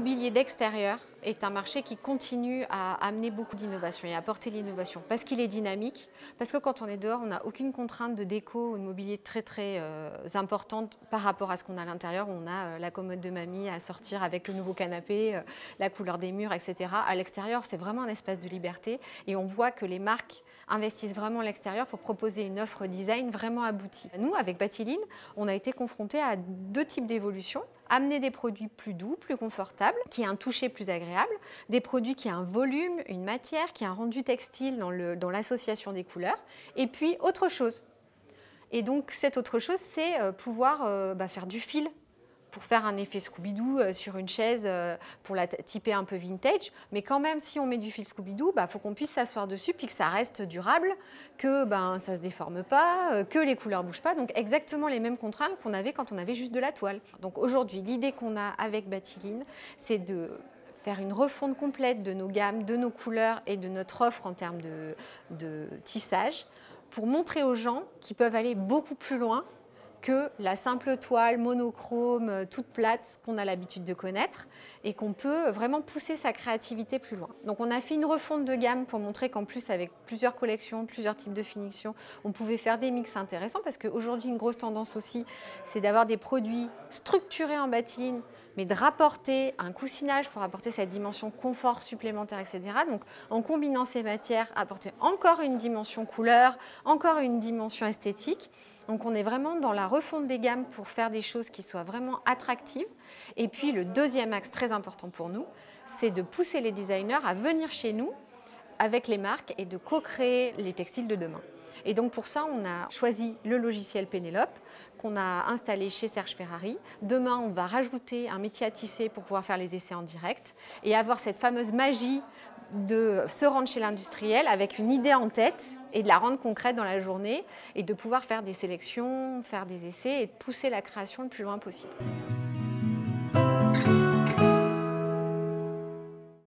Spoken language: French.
mobilier d'extérieur est un marché qui continue à amener beaucoup d'innovation et à apporter l'innovation parce qu'il est dynamique, parce que quand on est dehors, on n'a aucune contrainte de déco ou de mobilier très importante par rapport à ce qu'on a à l'intérieur. On a la commode de mamie à sortir avec le nouveau canapé, la couleur des murs, etc. À l'extérieur, c'est vraiment un espace de liberté et on voit que les marques investissent vraiment à l'extérieur pour proposer une offre design vraiment aboutie. Nous, avec Batilline, on a été confrontés à deux types d'évolutions. Amener des produits plus doux, plus confortables, qui aient un toucher plus agréable, des produits qui aient un volume, une matière, qui aient un rendu textile dans l'association des couleurs, et puis autre chose. Et donc cette autre chose, c'est pouvoir faire du fil, pour faire un effet Scooby-Doo sur une chaise pour la typer un peu vintage. Mais quand même, si on met du fil Scooby-Doo, faut qu'on puisse s'asseoir dessus puis que ça reste durable, que ça ne se déforme pas, que les couleurs ne bougent pas. Donc exactement les mêmes contraintes qu'on avait quand on avait juste de la toile. Donc aujourd'hui, l'idée qu'on a avec Batilline, c'est de faire une refonte complète de nos gammes, de nos couleurs et de notre offre en termes de tissage pour montrer aux gens qu'ils peuvent aller beaucoup plus loin que la simple toile monochrome, toute plate qu'on a l'habitude de connaître et qu'on peut vraiment pousser sa créativité plus loin. Donc on a fait une refonte de gamme pour montrer qu'en plus avec plusieurs collections, plusieurs types de finitions, on pouvait faire des mix intéressants parce qu'aujourd'hui une grosse tendance aussi, c'est d'avoir des produits structurés en Batilline mais de rapporter un coussinage pour apporter cette dimension confort supplémentaire, etc. Donc en combinant ces matières, apporter encore une dimension couleur, encore une dimension esthétique. Donc on est vraiment dans la refonte des gammes pour faire des choses qui soient vraiment attractives. Et puis le deuxième axe très important pour nous, c'est de pousser les designers à venir chez nous avec les marques et de co-créer les textiles de demain. Et donc pour ça, on a choisi le logiciel Pénélope qu'on a installé chez Serge Ferrari. Demain, on va rajouter un métier à tisser pour pouvoir faire les essais en direct et avoir cette fameuse magie de se rendre chez l'industriel avec une idée en tête et de la rendre concrète dans la journée et de pouvoir faire des sélections, faire des essais et de pousser la création le plus loin possible.